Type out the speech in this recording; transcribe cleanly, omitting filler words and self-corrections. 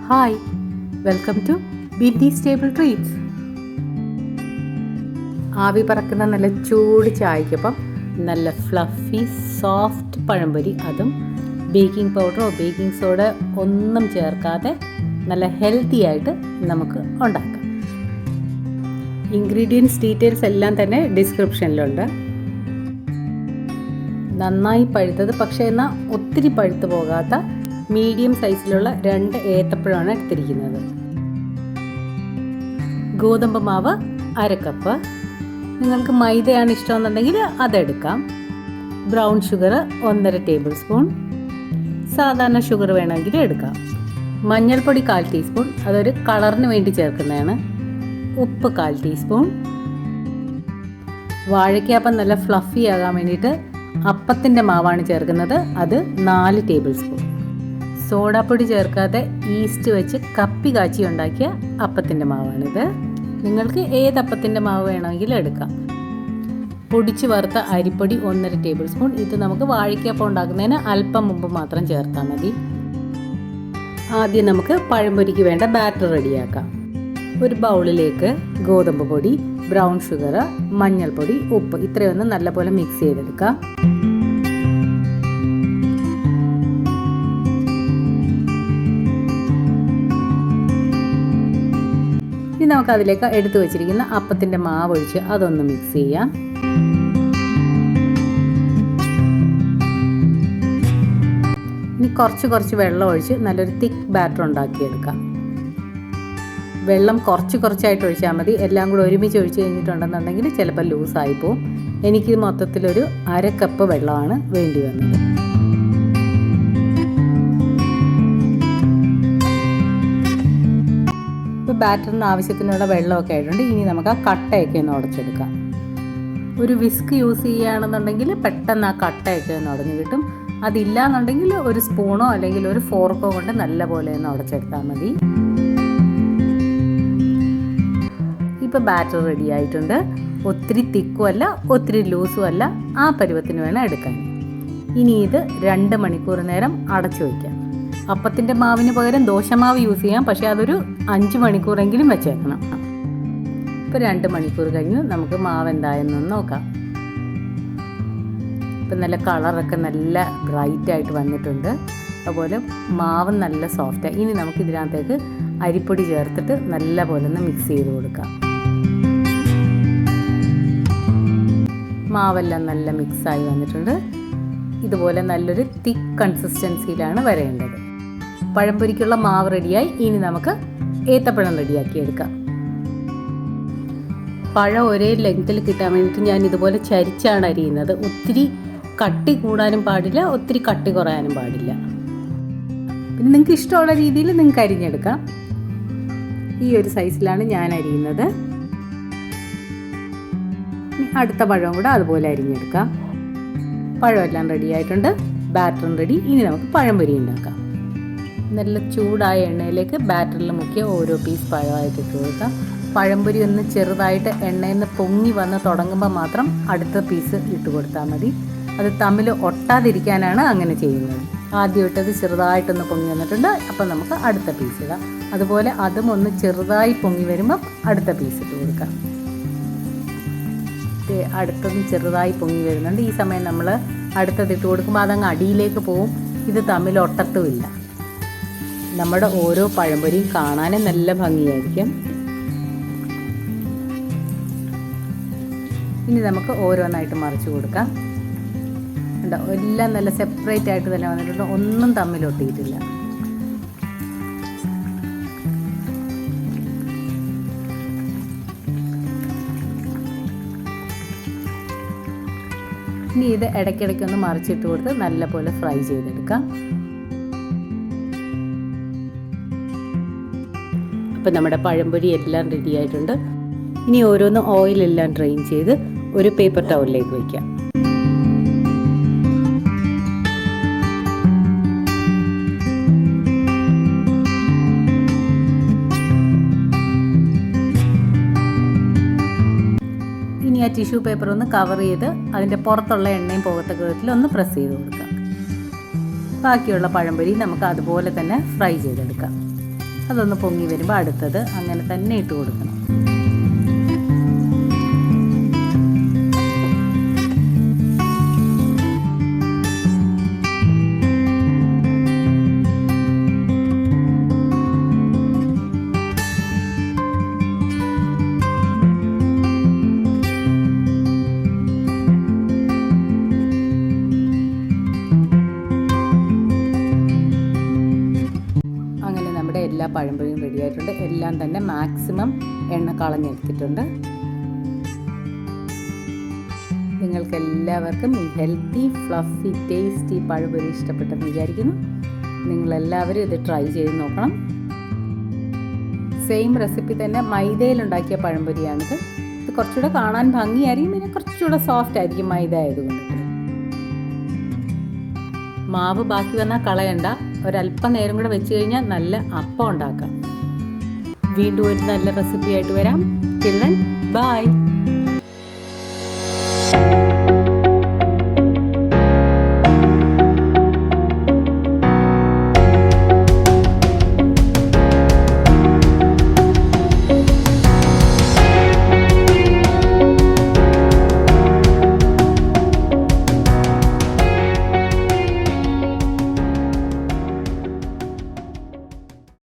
Hi, welcome to Bindi's table treats. ആവി പറക്കുന്ന നല്ല ചൂട് ചായക്കൊപ്പം നല്ല ഫ്ലഫി സോഫ്റ്റ് പഴംപൊരി, അതും ബേക്കിംഗ് പൗഡറോ ബേക്കിംഗ് സോഡ ഒന്നും ചേർക്കാതെ നല്ല ഹെൽത്തി ആയിട്ട് നമുക്ക് ഉണ്ടാക്കാം. ഇൻഗ്രീഡിയൻസ് ഡീറ്റെയിൽസ് എല്ലാം തന്നെ ഡിസ്ക്രിപ്ഷനിലുണ്ട്. നന്നായി പഴുത്തത്, പക്ഷേ എന്നാൽ ഒത്തിരി പഴുത്തു പോകാത്ത മീഡിയം സൈസിലുള്ള 2 ഏത്തപ്പഴമാണ് എടുത്തിരിക്കുന്നത്. ഗോതമ്പ് മാവ് 1/2 കപ്പ്. നിങ്ങൾക്ക് മൈദയാണ് ഇഷ്ടമെന്നുണ്ടെങ്കിൽ അതെടുക്കാം. Brown sugar 1.5 tablespoon. സാധാരണ ഷുഗർ വേണമെങ്കിൽ എടുക്കാം. മഞ്ഞൾപ്പൊടി 1/4 ടീസ്പൂൺ, അതൊരു കളറിന് വേണ്ടി ചേർക്കുന്നതാണ്. ഉപ്പ് 1/4 ടീസ്പൂൺ. വാഴയ്ക്കാപ്പം നല്ല ഫ്ലഫി ആകാൻ വേണ്ടിയിട്ട് അപ്പത്തിൻ്റെ മാവാണ് ചേർക്കുന്നത്, അത് 4 ടേബിൾ സ്പൂൺ. സോഡാപ്പൊടി ചേർക്കാതെ ഈസ്റ്റ് വെച്ച് കപ്പി കാച്ചി ഉണ്ടാക്കിയ അപ്പത്തിൻ്റെ മാവാണിത്. നിങ്ങൾക്ക് ഏത് അപ്പത്തിൻ്റെ മാവ് വേണമെങ്കിലും എടുക്കാം. പൊടിച്ച് വറുത്ത അരിപ്പൊടി 1.5 ടേബിൾ സ്പൂൺ. ഇത് നമുക്ക് വാഴയ്ക്കപ്പം ഉണ്ടാക്കുന്നതിന് അല്പം മുമ്പ് മാത്രം ചേർത്താൽ മതി. ആദ്യം നമുക്ക് പഴംപൊരിക്ക് വേണ്ട ബാറ്റർ റെഡിയാക്കാം. ഒരു ബൗളിലേക്ക് ഗോതമ്പ് പൊടി, ബ്രൗൺ ഷുഗർ, മഞ്ഞൾപ്പൊടി, ഉപ്പ് ഇത്രയൊന്ന് നല്ലപോലെ മിക്സ് ചെയ്തെടുക്കാം. ഇനി നമുക്ക് അതിലേക്ക് എടുത്തു വെച്ചിരിക്കുന്ന അപ്പത്തിൻ്റെ മാവ് ഒഴിച്ച് അതൊന്ന് മിക്സ് ചെയ്യാം. ഇനി കുറച്ച് വെള്ളം ഒഴിച്ച് നല്ലൊരു തിക്ക് ബാറ്റർ ഉണ്ടാക്കിയെടുക്കാം. വെള്ളം കുറച്ചായിട്ട് ഒഴിച്ചാൽ മതി. എല്ലാം കൂടെ ഒരുമിച്ച് ഒഴിച്ച് കഴിഞ്ഞിട്ടുണ്ടെന്നുണ്ടെങ്കിൽ ചിലപ്പോൾ ലൂസായി പോവും. എനിക്ക് മൊത്തത്തിലൊരു 1/2 കപ്പ് വെള്ളമാണ് വേണ്ടി വന്നത്. ഇപ്പോൾ ബാറ്ററിന് ആവശ്യത്തിനുള്ള വെള്ളമൊക്കെ ആയിട്ടുണ്ട്. ഇനി നമുക്ക് ആ കട്ടയൊക്കെ ഒന്ന് ഉടച്ചെടുക്കാം. ഒരു വിസ്ക് യൂസ് ചെയ്യുകയാണെന്നുണ്ടെങ്കിൽ പെട്ടെന്ന് ആ കട്ടയൊക്കെ ഒന്ന് ഉടഞ്ഞു കിട്ടും. അതില്ല എന്നുണ്ടെങ്കിൽ ഒരു സ്പൂണോ അല്ലെങ്കിൽ ഒരു ഫോർക്കോ കൊണ്ട് നല്ലപോലെ ഒന്ന് ഉടച്ചെടുത്താൽ മതി. ഇപ്പോൾ ബാറ്റർ റെഡി ആയിട്ടുണ്ട്. ഒത്തിരി തിക്കും അല്ല ഒത്തിരി ലൂസും അല്ല, ആ പരുവത്തിന് വേണം എടുക്കാൻ. ഇനി ഇത് 2 മണിക്കൂർ നേരം അടച്ചു വയ്ക്കാം. അപ്പത്തിൻ്റെ മാവിന് പകരം ദോശമാവ് യൂസ് ചെയ്യാം, പക്ഷേ അതൊരു 5 മണിക്കൂറെങ്കിലും വെച്ചേക്കണം. ഇപ്പോൾ 2 മണിക്കൂർ കഴിഞ്ഞു. നമുക്ക് മാവ് എന്തായെന്നൊന്ന് നോക്കാം. ഇപ്പം നല്ല കളറൊക്കെ നല്ല ബ്രൈറ്റായിട്ട് വന്നിട്ടുണ്ട്. അതുപോലെ മാവ് നല്ല സോഫ്റ്റായി. ഇനി നമുക്ക് ഇതിനകത്തേക്ക് അരിപ്പൊടി ചേർത്തിട്ട് നല്ല പോലെ ഒന്ന് മിക്സ് ചെയ്ത് കൊടുക്കാം. മാവെല്ലാം നല്ല മിക്സായി വന്നിട്ടുണ്ട്. ഇതുപോലെ നല്ലൊരു തിക്ക് കൺസിസ്റ്റൻസിയിലാണ് വരേണ്ടത്. പഴംപൊരിക്കുള്ള മാവ് റെഡിയായി. ഇനി നമുക്ക് ഏത്തപ്പഴം റെഡിയാക്കിയെടുക്കാം. പഴം ഒരേ ലെങ്ത്തിൽ കിട്ടാൻ വേണ്ടിയിട്ട് ഞാൻ ഇതുപോലെ ചരിച്ചാണ് അരിയുന്നത്. ഒത്തിരി കട്ടി കൂടാനും പാടില്ല, ഒത്തിരി കട്ടി കുറയാനും പാടില്ല. പിന്നെ നിങ്ങൾക്ക് ഇഷ്ടമുള്ള രീതിയിൽ നിങ്ങൾക്ക് അരിഞ്ഞെടുക്കാം. ഈ ഒരു സൈസിലാണ് ഞാൻ അരിയുന്നത്. അടുത്ത പഴവും കൂടെ അതുപോലെ അരിഞ്ഞെടുക്കാം. പഴമെല്ലാം റെഡി ആയിട്ടുണ്ട്. ബാറ്ററും റെഡി. ഇനി നമുക്ക് പഴംപൊരി ഉണ്ടാക്കാം. നല്ല ചൂടായ എണ്ണയിലേക്ക് ബാറ്ററിൽ മുക്കിയ ഓരോ പീസ് പഴമായിട്ട് ഇട്ട് കൊടുക്കാം. പഴംപൊരി ഒന്ന് ചെറുതായിട്ട് എണ്ണയിൽ നിന്ന് പൊങ്ങി വന്ന് തുടങ്ങുമ്പോൾ മാത്രം അടുത്ത പീസ് ഇട്ട് കൊടുത്താൽ മതി. അത് തമ്മിൽ ഒട്ടാതിരിക്കാനാണ് അങ്ങനെ ചെയ്യുന്നത്. ആദ്യം ഇട്ടത് ചെറുതായിട്ടൊന്ന് പൊങ്ങി വന്നിട്ടുണ്ട്. അപ്പം നമുക്ക് അടുത്ത പീസ് ഇടാം. അതുപോലെ അതും ഒന്ന് ചെറുതായി പൊങ്ങി വരുമ്പം അടുത്ത പീസ് ഇട്ട് കൊടുക്കാം. അടുത്തതും ചെറുതായി പൊങ്ങി വരുന്നുണ്ട്. ഈ സമയം നമ്മൾ അടുത്തത് ഇട്ട് കൊടുക്കുമ്പോൾ അതങ്ങ് അടിയിലേക്ക് പോവും. ഇത് തമ്മിൽ ഒട്ടത്തുമില്ല. നമ്മുടെ ഓരോ പഴംപൊരിയും കാണാനും നല്ല ഭംഗിയായിരിക്കും. ഇനി നമുക്ക് ഓരോന്നായിട്ട് മറിച്ച് കൊടുക്കാം. ഉണ്ടോ, എല്ലാം നല്ല സെപ്പറേറ്റ് ആയിട്ട് തന്നെ വന്നിട്ടുണ്ട്. ഒന്നും തമ്മിൽ ഒട്ടിയിട്ടില്ല. ഇനി ഇത് ഇടയ്ക്കിടയ്ക്കൊന്ന് മറിച്ചിട്ട് കൊടുത്ത് നല്ലപോലെ ഫ്രൈ ചെയ്തെടുക്കാം. അപ്പോൾ നമ്മുടെ പഴംപൊരി എല്ലാം റെഡി ആയിട്ടുണ്ട്. ഇനി ഓരോന്ന് ഓയിലെല്ലാം ഡ്രെയിൻ ചെയ്ത് ഒരു പേപ്പർ ടവലിലേക്ക് വയ്ക്കാം. ഇനി ആ ടിഷ്യൂ പേപ്പർ ഒന്ന് കവർ ചെയ്ത് അതിൻ്റെ പുറത്തുള്ള എണ്ണയും പോകത്തക്ക വിധത്തിൽ ഒന്ന് പ്രസ് ചെയ്ത് കൊടുക്കാം. ബാക്കിയുള്ള പഴംപൊരി നമുക്ക് അതുപോലെ തന്നെ ഫ്രൈ ചെയ്തെടുക്കാം. അതൊന്ന് പൊങ്ങി വരുമ്പോൾ അടുത്തത് അങ്ങനെ തന്നെ ഇട്ട് കൊടുക്കണം. എല്ലാ പഴംപൊരിയും റെഡി ആയിട്ടുണ്ട്. എല്ലാം തന്നെ മാക്സിമം എണ്ണ കളഞ്ഞെടുത്തിട്ടുണ്ട്. നിങ്ങൾക്ക് എല്ലാവർക്കും ഈ ഹെൽത്തി ഫ്ലഫി ടേസ്റ്റി പഴംപൊരി ഇഷ്ടപ്പെട്ടെന്ന് വിചാരിക്കുന്നു. നിങ്ങളെല്ലാവരും ഇത് ട്രൈ ചെയ്ത് നോക്കണം. സെയിം റെസിപ്പി തന്നെ മൈദയിലുണ്ടാക്കിയ പഴംപൊരിയാണിത്. ഇത് കുറച്ചുകൂടെ കാണാൻ ഭംഗിയായിരിക്കും, പിന്നെ കുറച്ചുകൂടെ സോഫ്റ്റ് ആയിരിക്കും മൈദ ആയതുകൊണ്ട്. മാവ് ബാക്കി വന്നാൽ കളയണ്ട, ഒരല്പം നേരം കൂടെ വെച്ച് കഴിഞ്ഞാൽ നല്ല അപ്പം ഉണ്ടാക്കാം. വീണ്ടും ഒരു നല്ല റെസിപ്പി ആയിട്ട് വരാം. Till then bye.